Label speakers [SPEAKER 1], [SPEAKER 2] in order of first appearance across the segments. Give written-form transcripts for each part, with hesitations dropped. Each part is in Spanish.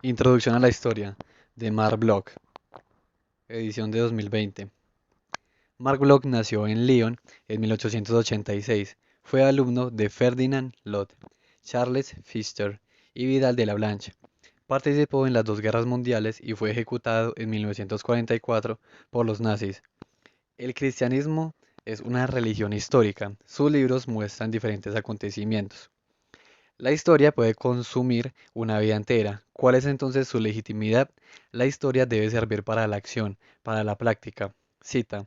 [SPEAKER 1] Introducción a la historia de Mark Bloch, edición de 2020. Mark Bloch nació en Lyon en 1886. Fue alumno de Ferdinand Lott, Charles Pfister y Vidal de la Blanche. Participó en las dos guerras mundiales y fue ejecutado en 1944 por los nazis. El cristianismo es una religión histórica. Sus libros muestran diferentes acontecimientos. La historia puede consumir una vida entera. ¿Cuál es entonces su legitimidad? La historia debe servir para la acción, para la práctica. Cita: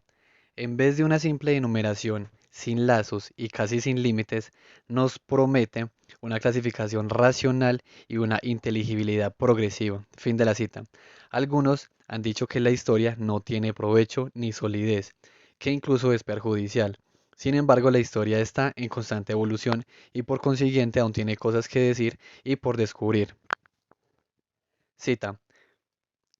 [SPEAKER 1] en vez de una simple enumeración, sin lazos y casi sin límites, nos promete una clasificación racional y una inteligibilidad progresiva. Fin de la cita. Algunos han dicho que la historia no tiene provecho ni solidez, que incluso es perjudicial. Sin embargo, la historia está en constante evolución y por consiguiente aún tiene cosas que decir y por descubrir. Cita: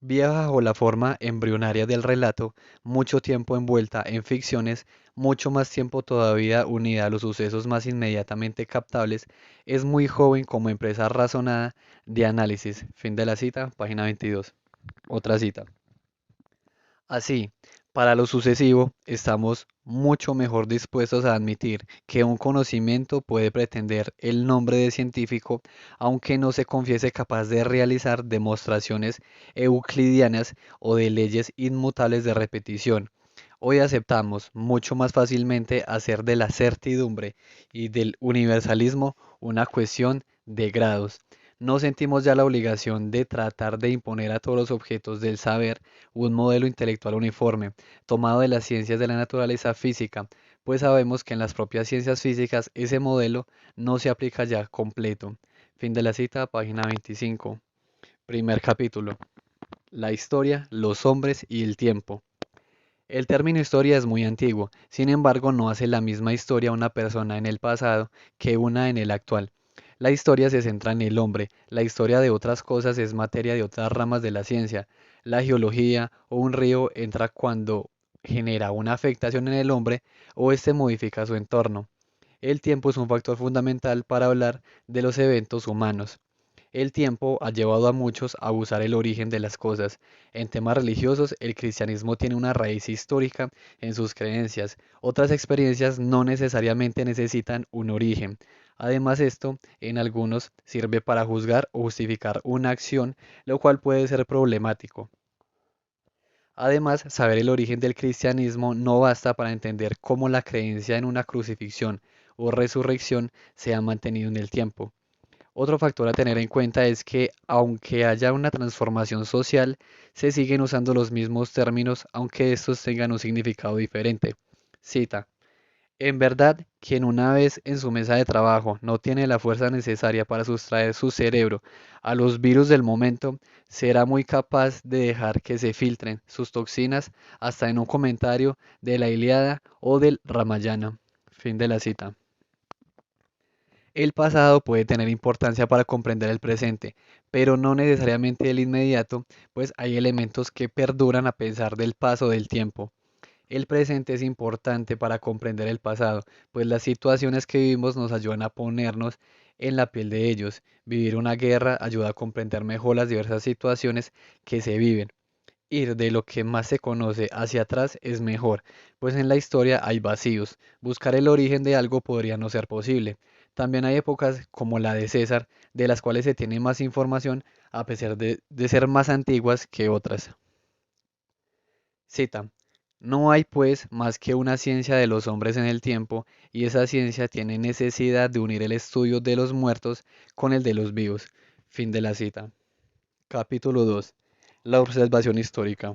[SPEAKER 1] viaja bajo la forma embrionaria del relato, mucho tiempo envuelta en ficciones, mucho más tiempo todavía unida a los sucesos más inmediatamente captables, es muy joven como empresa razonada de análisis. Fin de la cita, página 22. Otra cita. Así, para lo sucesivo, estamos mucho mejor dispuestos a admitir que un conocimiento puede pretender el nombre de científico, aunque no se confiese capaz de realizar demostraciones euclidianas o de leyes inmutables de repetición. Hoy aceptamos mucho más fácilmente hacer de la certidumbre y del universalismo una cuestión de grados. No sentimos ya la obligación de tratar de imponer a todos los objetos del saber un modelo intelectual uniforme, tomado de las ciencias de la naturaleza física, pues sabemos que en las propias ciencias físicas ese modelo no se aplica ya completo. Fin de la cita, página 25. Primer capítulo. La historia, los hombres y el tiempo. El término historia es muy antiguo, sin embargo no hace la misma historia una persona en el pasado que una en el actual. La historia se centra en el hombre, la historia de otras cosas es materia de otras ramas de la ciencia. La geología o un río entra cuando genera una afectación en el hombre o éste modifica su entorno. El tiempo es un factor fundamental para hablar de los eventos humanos. El tiempo ha llevado a muchos a buscar el origen de las cosas. En temas religiosos, el cristianismo tiene una raíz histórica en sus creencias. Otras experiencias no necesariamente necesitan un origen. Además, esto en algunos sirve para juzgar o justificar una acción, lo cual puede ser problemático. Además, saber el origen del cristianismo no basta para entender cómo la creencia en una crucifixión o resurrección se ha mantenido en el tiempo. Otro factor a tener en cuenta es que aunque haya una transformación social, se siguen usando los mismos términos aunque estos tengan un significado diferente. Cita: en verdad, quien una vez en su mesa de trabajo no tiene la fuerza necesaria para sustraer su cerebro a los virus del momento, será muy capaz de dejar que se filtren sus toxinas hasta en un comentario de la Ilíada o del Ramayana. Fin de la cita. El pasado puede tener importancia para comprender el presente, pero no necesariamente el inmediato, pues hay elementos que perduran a pesar del paso del tiempo. El presente es importante para comprender el pasado, pues las situaciones que vivimos nos ayudan a ponernos en la piel de ellos. Vivir una guerra ayuda a comprender mejor las diversas situaciones que se viven. Ir de lo que más se conoce hacia atrás es mejor, pues en la historia hay vacíos. Buscar el origen de algo podría no ser posible. También hay épocas como la de César, de las cuales se tiene más información a pesar de ser más antiguas que otras. Cita: no hay pues más que una ciencia de los hombres en el tiempo, y esa ciencia tiene necesidad de unir el estudio de los muertos con el de los vivos. Fin de la cita. Capítulo 2. La observación histórica.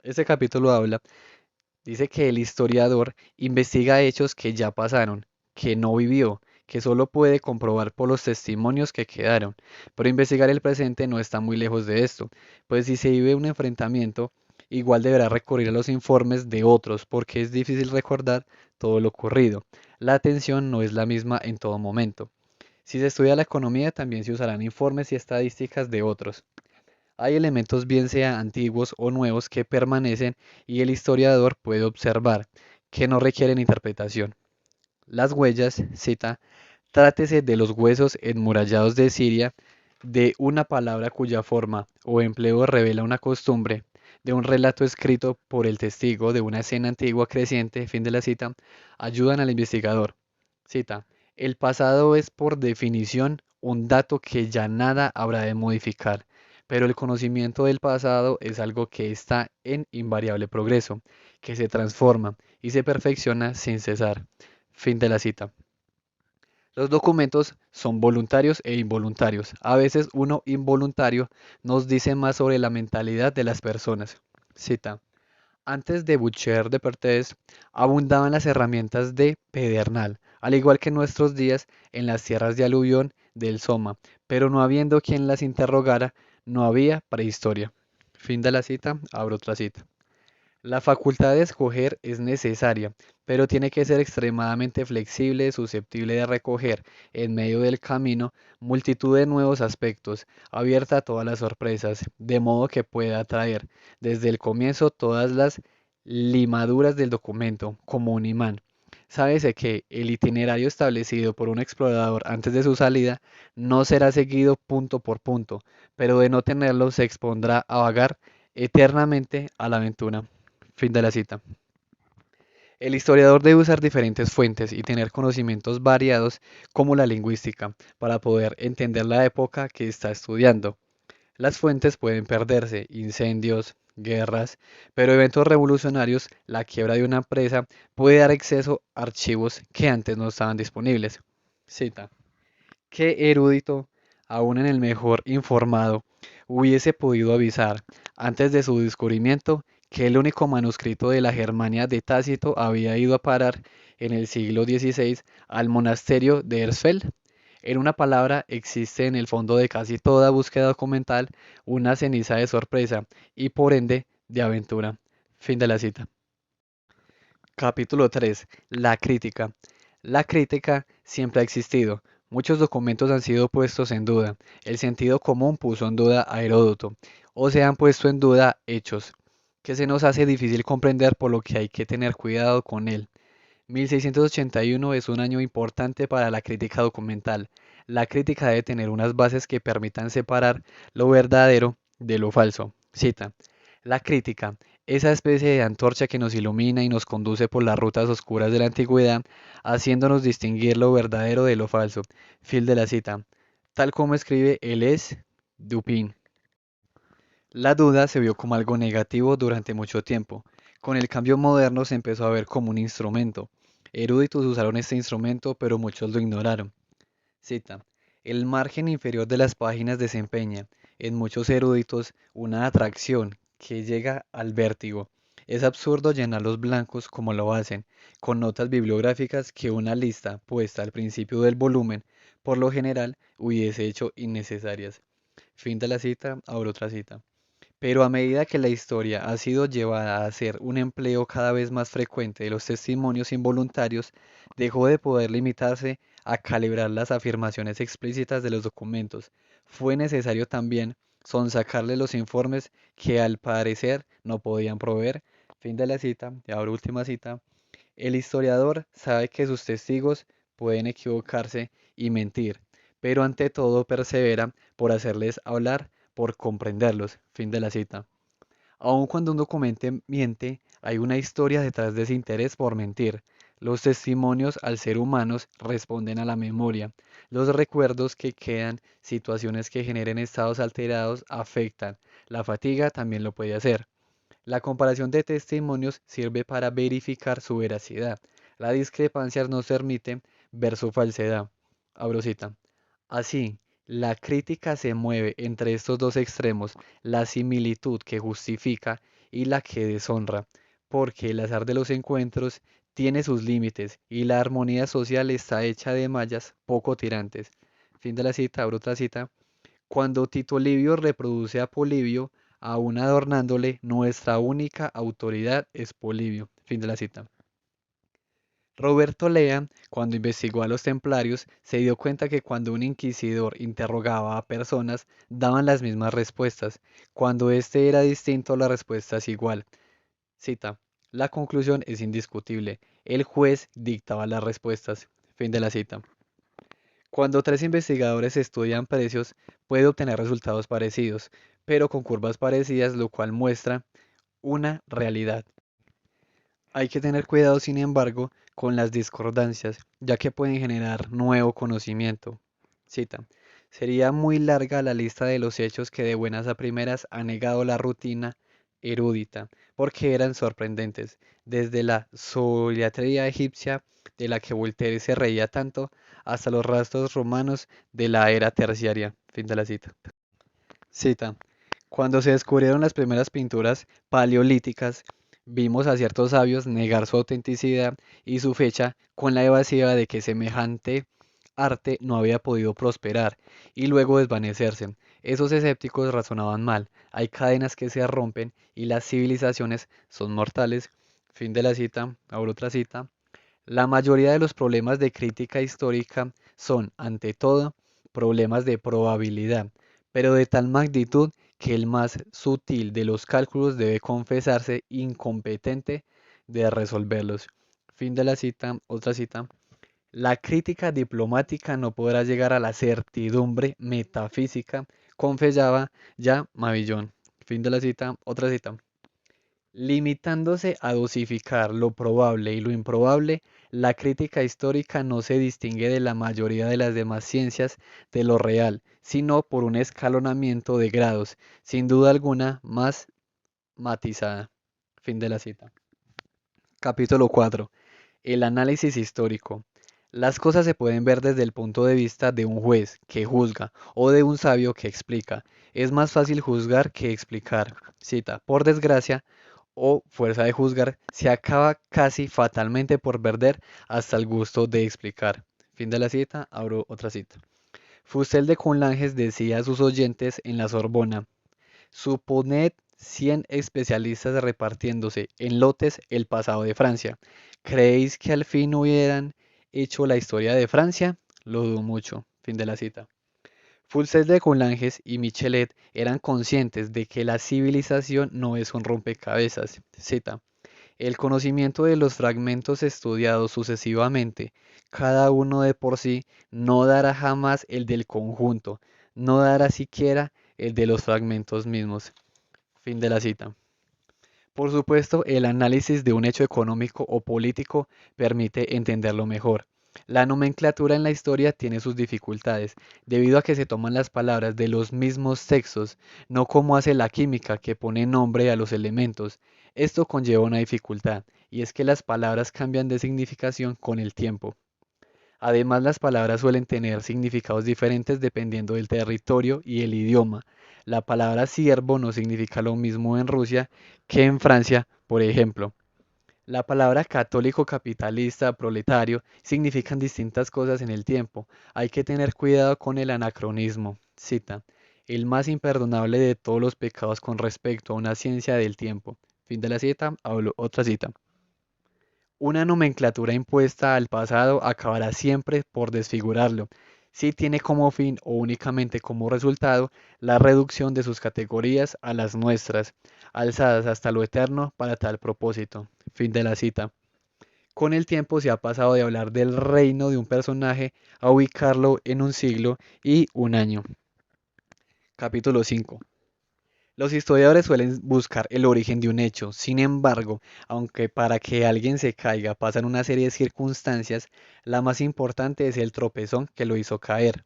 [SPEAKER 1] Este capítulo dice que el historiador investiga hechos que ya pasaron, que no vivió, que solo puede comprobar por los testimonios que quedaron. Pero investigar el presente no está muy lejos de esto, pues si se vive un enfrentamiento, igual deberá recurrir a los informes de otros, porque es difícil recordar todo lo ocurrido. La atención no es la misma en todo momento. Si se estudia la economía, también se usarán informes y estadísticas de otros. Hay elementos bien sea antiguos o nuevos que permanecen y el historiador puede observar que no requieren interpretación. Las huellas, cita, trátese de los huesos enmurallados de Siria, de una palabra cuya forma o empleo revela una costumbre, de un relato escrito por el testigo de una escena antigua creciente, fin de la cita, ayudan al investigador. Cita, el pasado es por definición un dato que ya nada habrá de modificar, pero el conocimiento del pasado es algo que está en invariable progreso, que se transforma y se perfecciona sin cesar. Fin de la cita. Los documentos son voluntarios e involuntarios. A veces uno involuntario nos dice más sobre la mentalidad de las personas. Cita. Antes de Boucher de Perthes, abundaban las herramientas de pedernal, al igual que en nuestros días en las tierras de aluvión del Soma, pero no habiendo quien las interrogara, no había prehistoria. Fin de la cita, abro otra cita. La facultad de escoger es necesaria, pero tiene que ser extremadamente flexible, susceptible de recoger, en medio del camino, multitud de nuevos aspectos, abierta a todas las sorpresas, de modo que pueda atraer desde el comienzo todas las limaduras del documento, como un imán. Sábese que el itinerario establecido por un explorador antes de su salida no será seguido punto por punto, pero de no tenerlo se expondrá a vagar eternamente a la aventura. Fin de la cita. El historiador debe usar diferentes fuentes y tener conocimientos variados como la lingüística para poder entender la época que está estudiando. Las fuentes pueden perderse, incendios, guerras, pero eventos revolucionarios, la quiebra de una empresa, puede dar acceso a archivos que antes no estaban disponibles. Cita. ¿Qué erudito, aún en el mejor informado, hubiese podido avisar, antes de su descubrimiento, que el único manuscrito de la Germania de Tácito había ido a parar en el siglo XVI al monasterio de Hersfeld? En una palabra, existe en el fondo de casi toda búsqueda documental una ceniza de sorpresa y por ende de aventura. Fin de la cita. Capítulo 3. La crítica. La crítica siempre ha existido. Muchos documentos han sido puestos en duda. El sentido común puso en duda a Heródoto, o se han puesto en duda hechos, que se nos hace difícil comprender por lo que hay que tener cuidado con él. 1681 es un año importante para la crítica documental. La crítica debe tener unas bases que permitan separar lo verdadero de lo falso. Cita. La crítica, esa especie de antorcha que nos ilumina y nos conduce por las rutas oscuras de la antigüedad, haciéndonos distinguir lo verdadero de lo falso. Fin de la cita. Tal como escribe Eles Dupin. La duda se vio como algo negativo durante mucho tiempo. Con el cambio moderno se empezó a ver como un instrumento. Eruditos usaron este instrumento, pero muchos lo ignoraron. Cita. El margen inferior de las páginas desempeña, en muchos eruditos, una atracción que llega al vértigo. Es absurdo llenar los blancos como lo hacen, con notas bibliográficas que una lista puesta al principio del volumen, por lo general, hubiese hecho innecesarias. Fin de la cita, ahora otra cita. Pero a medida que la historia ha sido llevada a ser un empleo cada vez más frecuente de los testimonios involuntarios, dejó de poder limitarse a calibrar las afirmaciones explícitas de los documentos. Fue necesario también sonsacarle los informes que al parecer no podían proveer. Fin de la cita, y ahora última cita. El historiador sabe que sus testigos pueden equivocarse y mentir, pero ante todo persevera por hacerles hablar, por comprenderlos. Fin de la cita. Aun cuando un documento miente, hay una historia detrás de ese interés por mentir. Los testimonios al ser humanos responden a la memoria. Los recuerdos que quedan, situaciones que generen estados alterados, afectan. La fatiga también lo puede hacer. La comparación de testimonios sirve para verificar su veracidad. La discrepancia nos permite ver su falsedad. Abro cita. Así, la crítica se mueve entre estos dos extremos, la similitud que justifica y la que deshonra, porque el azar de los encuentros tiene sus límites y la armonía social está hecha de mallas poco tirantes. Fin de la cita, abro otra cita. Cuando Tito Livio reproduce a Polibio, aún adornándole, nuestra única autoridad es Polibio. Fin de la cita. Roberto Lea, cuando investigó a los templarios, se dio cuenta que cuando un inquisidor interrogaba a personas, daban las mismas respuestas. Cuando este era distinto, la respuesta es igual. Cita. La conclusión es indiscutible. El juez dictaba las respuestas. Fin de la cita. Cuando tres investigadores estudian precios, puede obtener resultados parecidos, pero con curvas parecidas, lo cual muestra una realidad. Hay que tener cuidado, sin embargo, con las discordancias, ya que pueden generar nuevo conocimiento. Cita. Sería muy larga la lista de los hechos que de buenas a primeras ha negado la rutina erudita, porque eran sorprendentes, desde la solatría egipcia de la que Voltaire se reía tanto, hasta los rastros romanos de la era terciaria. Fin de la cita. Cita. Cuando se descubrieron las primeras pinturas paleolíticas, vimos a ciertos sabios negar su autenticidad y su fecha con la evasiva de que semejante arte no había podido prosperar y luego desvanecerse. Esos escépticos razonaban mal. Hay cadenas que se rompen y las civilizaciones son mortales. Fin de la cita. Ahora otra cita. La mayoría de los problemas de crítica histórica son, ante todo, problemas de probabilidad, pero de tal magnitud que el más sutil de los cálculos debe confesarse incompetente de resolverlos. Fin de la cita. Otra cita. La crítica diplomática no podrá llegar a la certidumbre metafísica, confesaba ya Mabillón. Fin de la cita. Otra cita. Limitándose a dosificar lo probable y lo improbable, la crítica histórica no se distingue de la mayoría de las demás ciencias de lo real, sino por un escalonamiento de grados, sin duda alguna más matizada. Fin de la cita. Capítulo 4. El análisis histórico. Las cosas se pueden ver desde el punto de vista de un juez que juzga o de un sabio que explica. Es más fácil juzgar que explicar. Cita. Por desgracia, o fuerza de juzgar, se acaba casi fatalmente por perder hasta el gusto de explicar. Fin de la cita, abro otra cita. Fustel de Coulanges decía a sus oyentes en la Sorbona: suponed 100 especialistas repartiéndose en lotes el pasado de Francia. ¿Creéis que al fin hubieran hecho la historia de Francia? Lo dudo mucho. Fin de la cita. Fustel de Coulanges y Michelet eran conscientes de que la civilización no es un rompecabezas. Cita. El conocimiento de los fragmentos estudiados sucesivamente, cada uno de por sí, no dará jamás el del conjunto, no dará siquiera el de los fragmentos mismos. Fin de la cita. Por supuesto, el análisis de un hecho económico o político permite entenderlo mejor. La nomenclatura en la historia tiene sus dificultades, debido a que se toman las palabras de los mismos textos, no como hace la química, que pone nombre a los elementos. Esto conlleva una dificultad, y es que las palabras cambian de significación con el tiempo. Además, las palabras suelen tener significados diferentes dependiendo del territorio y el idioma. La palabra siervo no significa lo mismo en Rusia que en Francia, por ejemplo. La palabra católico, capitalista, proletario significan distintas cosas en el tiempo. Hay que tener cuidado con el anacronismo. Cita. El más imperdonable de todos los pecados con respecto a una ciencia del tiempo. Fin de la cita. Hablo otra cita. Una nomenclatura impuesta al pasado acabará siempre por desfigurarlo, si tiene como fin o únicamente como resultado la reducción de sus categorías a las nuestras, alzadas hasta lo eterno para tal propósito. Fin de la cita. Con el tiempo se ha pasado de hablar del reino de un personaje a ubicarlo en un siglo y un año. Capítulo 5. Los historiadores suelen buscar el origen de un hecho. Sin embargo, aunque para que alguien se caiga pasan una serie de circunstancias, la más importante es el tropezón que lo hizo caer.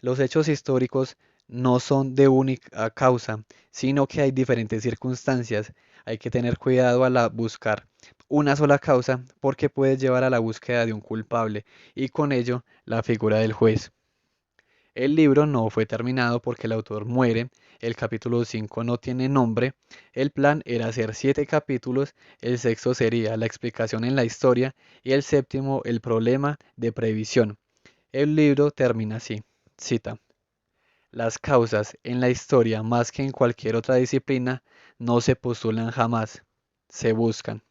[SPEAKER 1] Los hechos históricos no son de única causa, sino que hay diferentes circunstancias. Hay que tener cuidado al buscar una sola causa, porque puede llevar a la búsqueda de un culpable y con ello la figura del juez. El libro no fue terminado porque el autor muere, el capítulo 5 no tiene nombre, el plan era hacer 7 capítulos, el sexto sería la explicación en la historia y el séptimo el problema de previsión. El libro termina así, cita: las causas en la historia, más que en cualquier otra disciplina, no se postulan jamás, se buscan.